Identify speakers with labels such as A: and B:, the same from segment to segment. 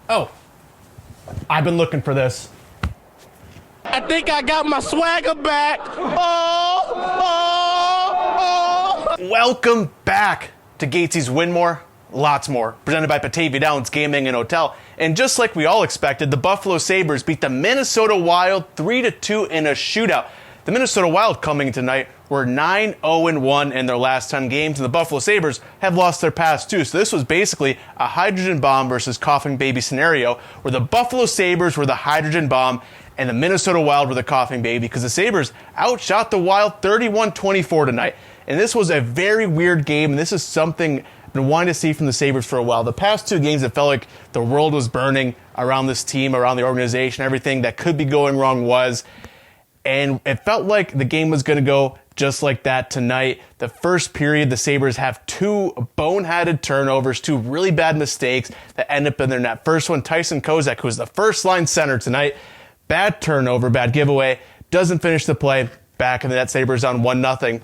A: Oh, I've been looking for this.
B: I think I got my swagger back.
A: Welcome back to Gatesy's Win More, Lots More, presented by Batavia Downs Gaming and Hotel. And just like we all expected, the Buffalo Sabres beat the Minnesota Wild 3-2 in a shootout. The Minnesota Wild coming tonight were 9-0-1 in their last 10 games, and the Buffalo Sabres have lost their past two. So this was basically a hydrogen bomb versus coughing baby scenario, where the Buffalo Sabres were the hydrogen bomb and the Minnesota Wild were the coughing baby, because the Sabres outshot the Wild 31-24 tonight. And this was a very weird game, and this is something I've been wanting to see from the Sabres for a while. The past two games, it felt like the world was burning around this team, around the organization. Everything that could be going wrong was. And it felt like the game was going to go just like that tonight. The first period, the Sabres have two boneheaded turnovers, two really bad mistakes that end up in their net. First one, Tyson Kozak, who was the first line center tonight. Bad turnover, bad giveaway. Doesn't finish the play. Back in the net, Sabres on 1-0.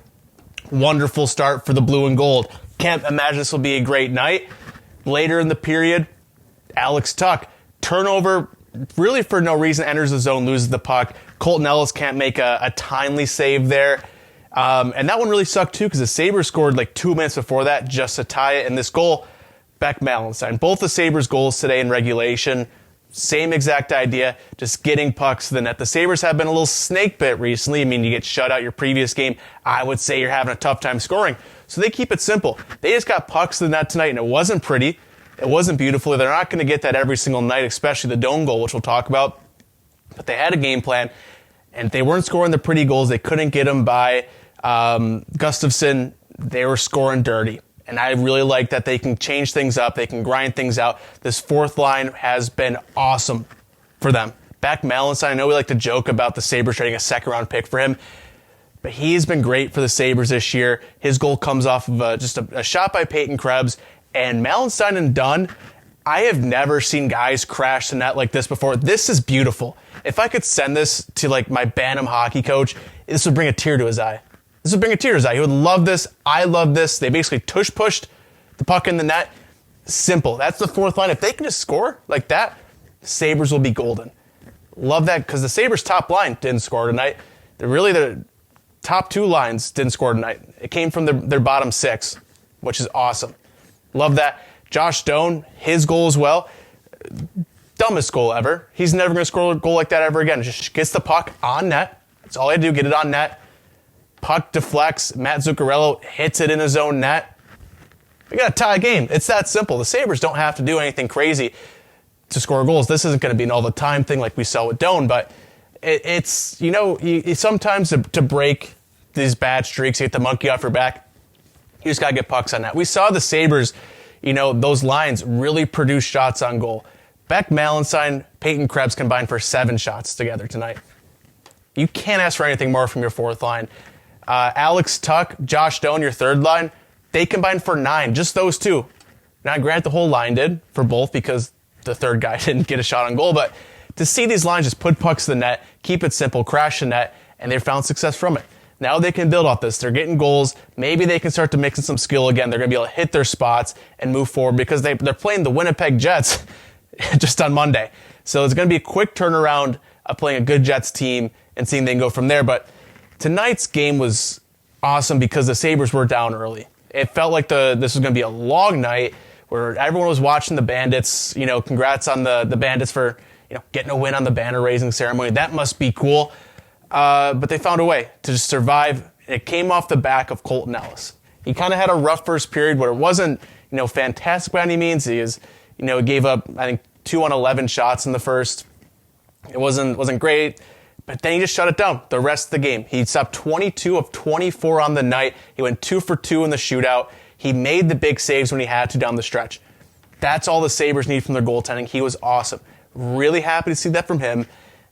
A: Wonderful start for the blue and gold. Can't imagine this will be a great night. Later in the period, Alex Tuch, turnover really for no reason, enters the zone, loses the puck. Colten Ellis can't make a timely save there. And that one really sucked too, because the Sabres scored like 2 minutes before that just to tie it. And this goal, Beck Malenstein. Both the Sabres goals today in regulation, same exact idea, just getting pucks to the net. The Sabres have been a little snake bit recently. I mean, you get shut out your previous game. I would say you're having a tough time scoring. So they keep it simple. They just got pucks to the net tonight, and it wasn't pretty. It wasn't beautiful. They're not going to get that every single night, especially the Dome goal, which we'll talk about. But they had a game plan, and they weren't scoring the pretty goals. They couldn't get them by Gustafsson. They were scoring dirty. And I really like that they can change things up. They can grind things out. This fourth line has been awesome for them. Beck Malenstein, I know we like to joke about the Sabres trading a second-round pick for him, but he's been great for the Sabres this year. His goal comes off of just a shot by Peyton Krebs. And Malenstein and Dunn, I have never seen guys crash the net like this before. This is beautiful. If I could send this to like my Bantam hockey coach, this would bring a tear to his eye. This would bring a tear to his eye. He would love this. I love this. They basically tush-pushed the puck in the net. Simple. That's the fourth line. If they can just score like that, Sabres will be golden. Love that, because the Sabres' top line didn't score tonight. The top two lines didn't score tonight. It came from their bottom six, which is awesome. Love that. Josh Stone, his goal as well. Dumbest goal ever. He's never going to score a goal like that ever again. Just gets the puck on net. That's all I do, get it on net. Puck deflects. Matt Zuccarello hits it in his own net. We got to tie a game. It's that simple. The Sabres don't have to do anything crazy to score goals. This isn't going to be an all-the-time thing like we saw with Doan, but it's, sometimes to break these bad streaks, you get the monkey off your back, you just got to get pucks on net. We saw the Sabres, those lines really produce shots on goal. Beck Malenstein, Peyton Krebs combined for 7 shots together tonight. You can't ask for anything more from your fourth line. Alex Tuch, Josh Stone, your third line, they combined for 9, just those two. Now, granted, the whole line did for both because the third guy didn't get a shot on goal, but to see these lines just put pucks to the net, keep it simple, crash the net, and they found success from it. Now they can build off this. They're getting goals. Maybe they can start to mix in some skill again. They're going to be able to hit their spots and move forward, because they're playing the Winnipeg Jets just on Monday. So it's going to be a quick turnaround of playing a good Jets team and seeing they can go from there. But tonight's game was awesome because the Sabres were down early. It felt like this was going to be a long night where everyone was watching the Bandits. Congrats on the Bandits for getting a win on the banner raising ceremony. That must be cool. But they found a way to just survive. It came off the back of Colten Eliis. He kind of had a rough first period where it wasn't, fantastic by any means. He gave up, I think, 2 on 11 shots in the first. It wasn't great, but then he just shut it down the rest of the game. He stopped 22 of 24 on the night. He went 2 for 2 in the shootout. He made the big saves when he had to down the stretch. That's all the Sabres need from their goaltending. He was awesome. Really happy to see that from him.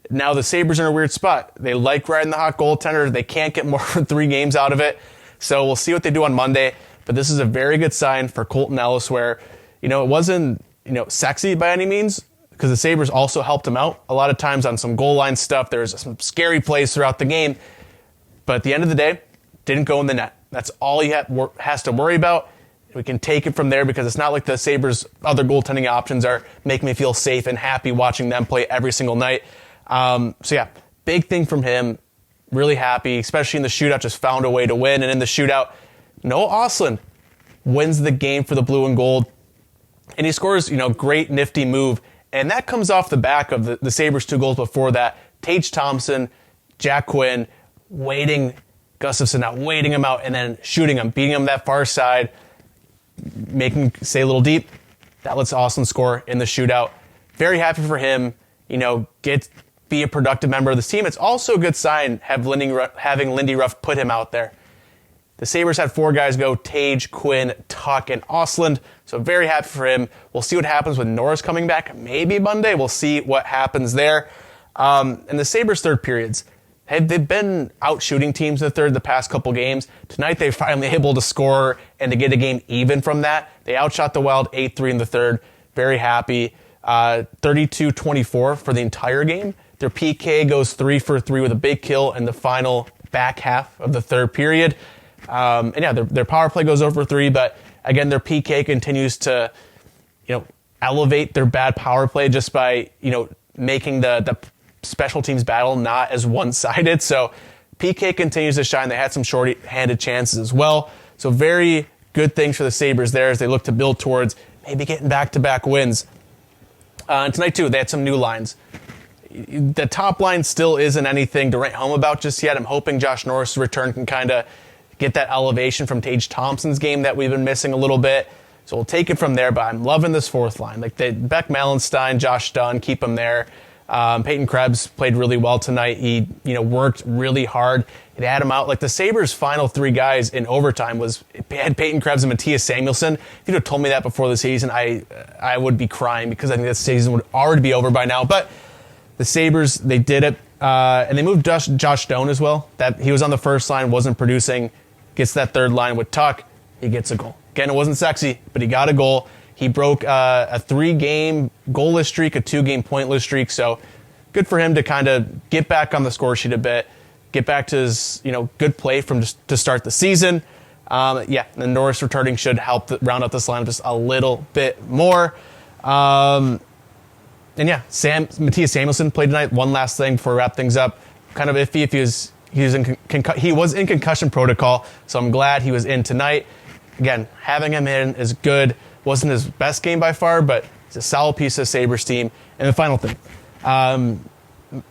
A: Now the Sabres are in a weird spot. They like riding the hot goaltender. They can't get more than 3 games out of it. So we'll see what they do on Monday. But this is a very good sign for Colten Eliis, where, it wasn't, sexy by any means, because the Sabres also helped him out a lot of times on some goal line stuff. There's some scary plays throughout the game. But at the end of the day, didn't go in the net. That's all he has to worry about. We can take it from there because it's not like the Sabres' other goaltending options are making me feel safe and happy watching them play every single night. Big thing from him. Really happy, especially in the shootout, just found a way to win. And in the shootout, Noah Ostlund wins the game for the blue and gold. And he scores, great nifty move. And that comes off the back of the Sabres' 2 goals before that. Tage Thompson, Jack Quinn, waiting Gustafsson out, waiting him out, and then shooting him, beating him that far side, making him stay a little deep. That lets Ostlund score in the shootout. Very happy for him, be a productive member of this team. It's also a good sign having Lindy Ruff put him out there. The Sabres had 4 guys go: Tage, Quinn, Tuck, and Ostlund. So very happy for him. We'll see what happens with Norris coming back. Maybe Monday. We'll see what happens there. And the Sabres' third periods, they've been out shooting teams in the third the past couple games. Tonight they're finally able to score and to get a game even from that. They outshot the Wild 8-3 in the third. Very happy. 32-24 for the entire game. Their PK goes 3 for 3 with a big kill in the final back half of the third period. Their power play goes over 3, but again, their PK continues to, elevate their bad power play just by, making the special teams battle not as one-sided. So PK continues to shine. They had some short-handed chances as well. So very good things for the Sabres there as they look to build towards maybe getting back-to-back wins. And tonight, too, they had some new lines. The top line still isn't anything to write home about just yet. I'm hoping Josh Norris' return can kind of get that elevation from Tage Thompson's game that we've been missing a little bit. So we'll take it from there, but I'm loving this fourth line. Like Beck Malenstein, Josh Dunn, keep them there. Peyton Krebs played really well tonight. He, worked really hard. It had him out. Like the Sabres' final 3 guys in overtime had Peyton Krebs and Mattias Samuelsson. If you'd have told me that before the season, I would be crying because I think this season would already be over by now. But the Sabres, they did it, and they moved Josh Stone as well. That he was on the first line, wasn't producing. Gets that third line with Tuck, he gets a goal. Again, it wasn't sexy, but he got a goal. He broke a 3-game goalless streak, a 2-game pointless streak. So good for him to kind of get back on the score sheet a bit, get back to his good play from just to start the season. The Norris returning should help round out this lineup just a little bit more. Mattias Samuelsson played tonight. One last thing before we wrap things up. Kind of iffy if he was in concussion protocol, so I'm glad he was in tonight. Again, having him in is good. Wasn't his best game by far, but he's a solid piece of the Sabres team. And the final thing,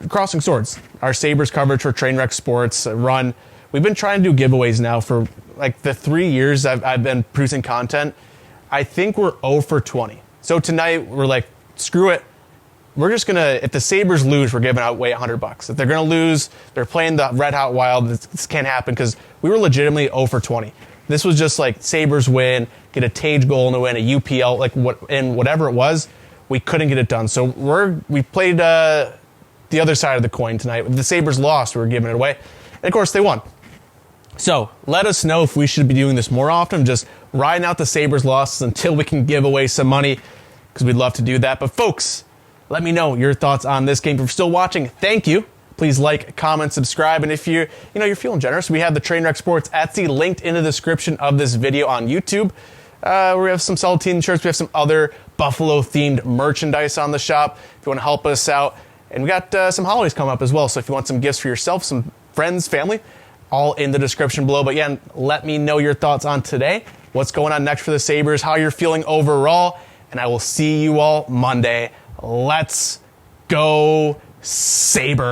A: Crossing Swords, our Sabres coverage for Trainwreck Sports run. We've been trying to do giveaways now for like the 3 years I've been producing content. I think we're 0 for 20. So tonight we're like, screw it. We're just if the Sabres lose, we're giving away $100. If they're going to lose, they're playing the Red Hot Wild. This can't happen because we were legitimately 0 for 20. This was just like Sabres win, get a Tage goal and win, a UPL, and whatever it was, we couldn't get it done. So we played the other side of the coin tonight. If the Sabres lost, we were giving it away. And of course, they won. So let us know if we should be doing this more often, just riding out the Sabres losses until we can give away some money, because we'd love to do that. But folks, let me know your thoughts on this game. If you're still watching, thank you. Please like, comment, subscribe. And if you're feeling generous, we have the Trainwreck Sports Etsy linked in the description of this video on YouTube. We have some solid team shirts. We have some other Buffalo-themed merchandise on the shop if you want to help us out. And we got some holidays coming up as well. So if you want some gifts for yourself, some friends, family, all in the description below. But yeah, let me know your thoughts on today. What's going on next for the Sabres, how you're feeling overall. And I will see you all Monday. Let's go Sabres.